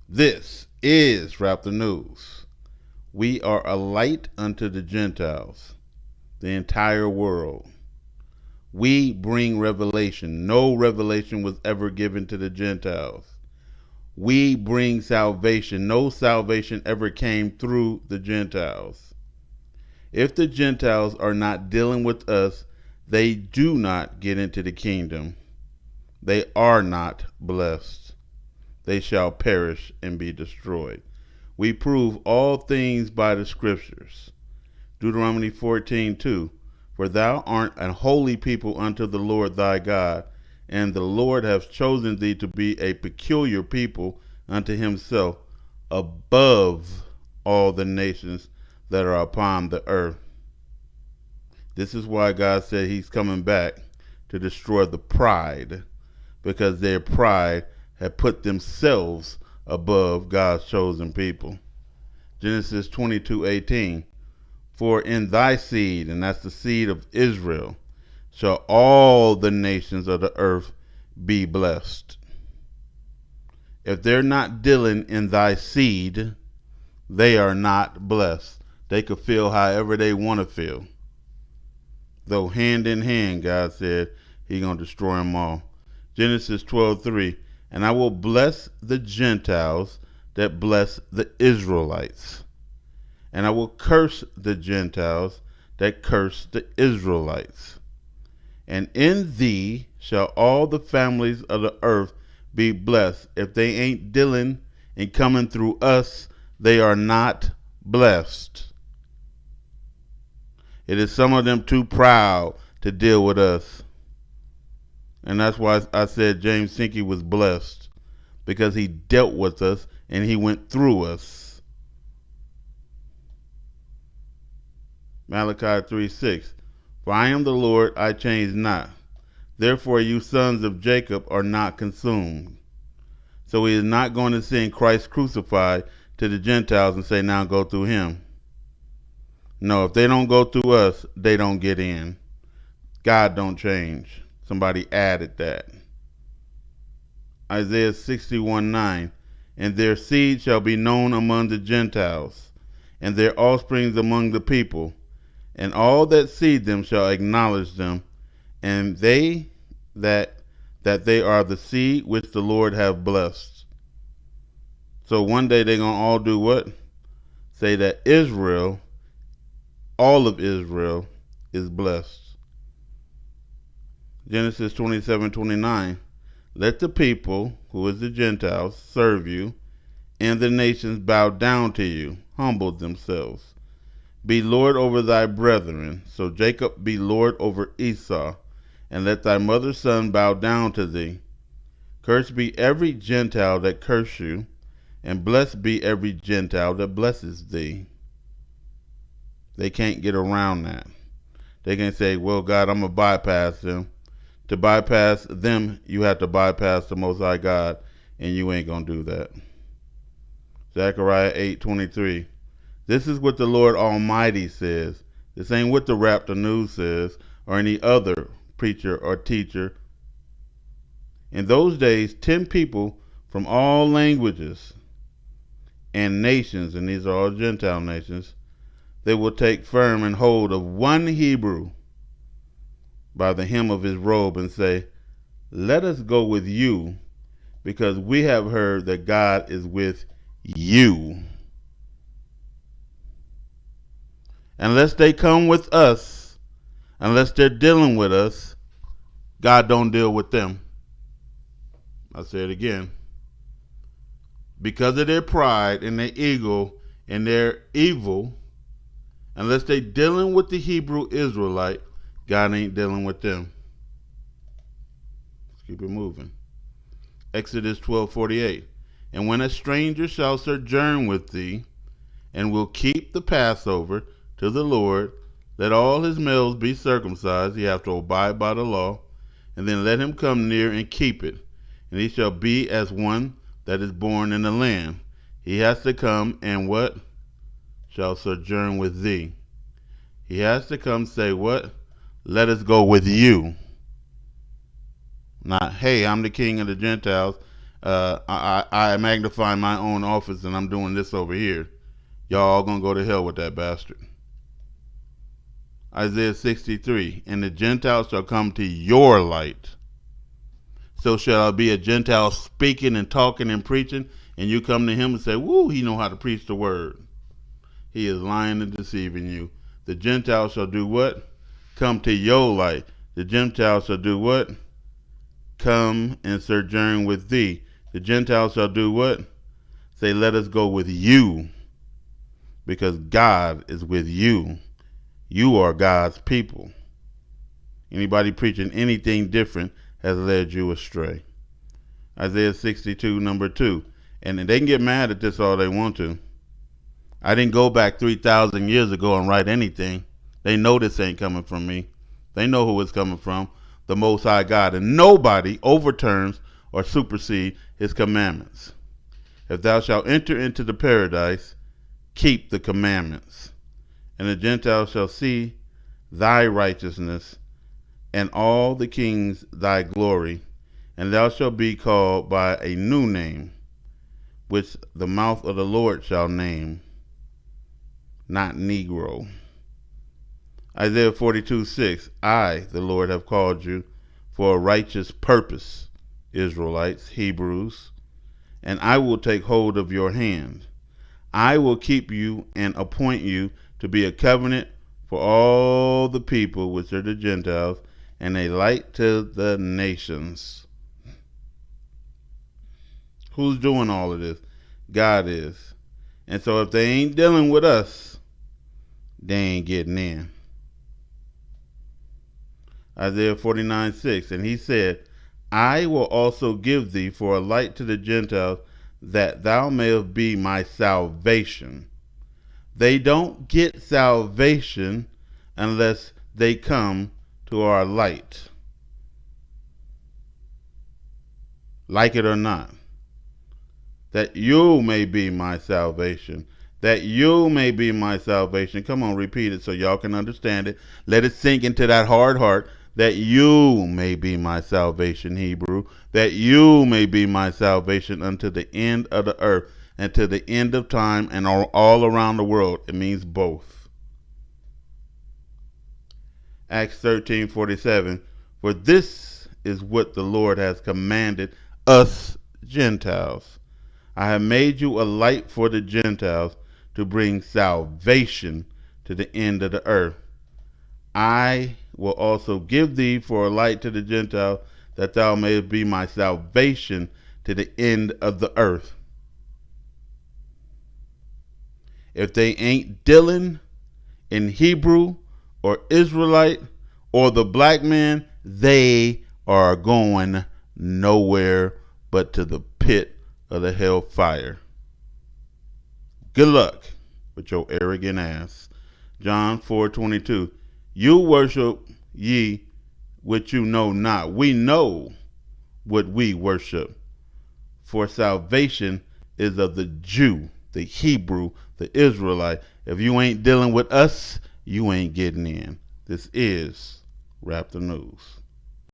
This is Rap the News. We are a light unto the Gentiles, the entire world. We bring revelation. No revelation was ever given to the Gentiles. We bring salvation. No salvation ever came through the Gentiles. If the Gentiles are not dealing with us, they do not get into the kingdom. They are not blessed. They shall perish and be destroyed. We prove all things by the scriptures. Deuteronomy 14:2. For thou art an holy people unto the Lord thy God, and the Lord hath chosen thee to be a peculiar people unto himself above all the nations that are upon the earth. This is why God said he's coming back to destroy the pride, because their pride had put themselves above God's chosen people. Genesis 22:18. For in thy seed, and that's the seed of Israel, shall all the nations of the earth be blessed. If they're not dealing in thy seed, they are not blessed. They could feel however they want to feel. Though hand in hand, God said he's going to destroy them all. Genesis 12:3. And I will bless the Gentiles that bless the Israelites. And I will curse the Gentiles that curse the Israelites. And in thee shall all the families of the earth be blessed. If they ain't dealing and coming through us, they are not blessed. It is some of them too proud to deal with us. And that's why I said James Sinkey was blessed, because he dealt with us and he went through us. Malachi 3:6. For I am the Lord, I change not. Therefore you sons of Jacob are not consumed. So he is not going to send Christ crucified to the Gentiles and say, now go through him. No, if they don't go through us, they don't get in. God don't change. Somebody added that. Isaiah 61:9. And their seed shall be known among the Gentiles, and their offsprings among the people. And all that see them shall acknowledge them, and they that they are the seed which the Lord hath blessed. So one day they're going to all do what? Say that Israel, all of Israel, is blessed. Genesis 27:29. Let the people, who is the Gentiles, serve you, and the nations bow down to you, humble themselves. Be Lord over thy brethren. So Jacob be Lord over Esau, and let thy mother's son bow down to thee. Cursed be every Gentile that curse you, and blessed be every Gentile that blesses thee. They can't get around that. They can say, well, God, I'm going to bypass them. To bypass them, you have to bypass the Most High God, and you ain't going to do that. Zechariah 8:23. This is what the Lord Almighty says. This ain't what the Rap the News says, or any other preacher or teacher. In those days, 10 people from all languages and nations, and these are all Gentile nations, they will take firm and hold of one Hebrew by the hem of his robe and say, let us go with you, because we have heard that God is with you. Unless they come with us, unless they're dealing with us, God don't deal with them. I'll say it again. Because of their pride and their ego and their evil, unless they're dealing with the Hebrew Israelite, God ain't dealing with them. Let's keep it moving. Exodus 12:48. And when a stranger shall sojourn with thee, and will keep the Passover to the Lord, let all his males be circumcised. He have to abide by the law. And then let him come near and keep it. And he shall be as one that is born in the land. He has to come and what? Shall sojourn with thee. He has to come say what? Let us go with you. Not, hey, I'm the king of the Gentiles. I magnify my own office and I'm doing this over here. Y'all all gonna go to hell with that bastard. Isaiah 63, and the Gentiles shall come to your light. So shall I be a Gentile speaking and talking and preaching, and you come to him and say, woo, he know how to preach the word. He is lying and deceiving you. The Gentiles shall do what? Come to your light. The Gentiles shall do what? Come and sojourn with thee. The Gentiles shall do what? Say, let us go with you, because God is with you. You are God's people. Anybody preaching anything different has led you astray. Isaiah 62, number 2. And they can get mad at this all they want to. I didn't go back 3,000 years ago and write anything. They know this ain't coming from me. They know who it's coming from, the Most High God. And nobody overturns or supersedes his commandments. If thou shalt enter into the paradise, keep the commandments. And the Gentiles shall see thy righteousness, and all the kings thy glory, and thou shalt be called by a new name, which the mouth of the Lord shall name, not Negro. Isaiah 42:6, I, the Lord, have called you for a righteous purpose, Israelites, Hebrews, and I will take hold of your hand. I will keep you and appoint you to be a covenant for all the people, which are the Gentiles, and a light to the nations. Who's doing all of this? God is. And so if they ain't dealing with us, they ain't getting in. Isaiah 49:6, and he said, I will also give thee for a light to the Gentiles, that thou mayest be my salvation. They don't get salvation unless they come to our light. Like it or not. That you may be my salvation. That you may be my salvation. Come on, repeat it so y'all can understand it. Let it sink into that hard heart. That you may be my salvation, Hebrew. That you may be my salvation unto the end of the earth and to the end of time and all around the world. It means both. Acts 13:47. For this is what the Lord has commanded us Gentiles. I have made you a light for the Gentiles to bring salvation to the end of the earth. I will also give thee for a light to the Gentiles, that thou mayest be my salvation to the end of the earth. If they ain't dealing in Hebrew or Israelite or the black man, they are going nowhere but to the pit of the hellfire. Good luck with your arrogant ass. John 4:22. You worship ye which you know not. We know what we worship. For salvation is of the Jew, the Hebrew, the Israelite. If you ain't dealing with us, you ain't getting in. This is Rap the News.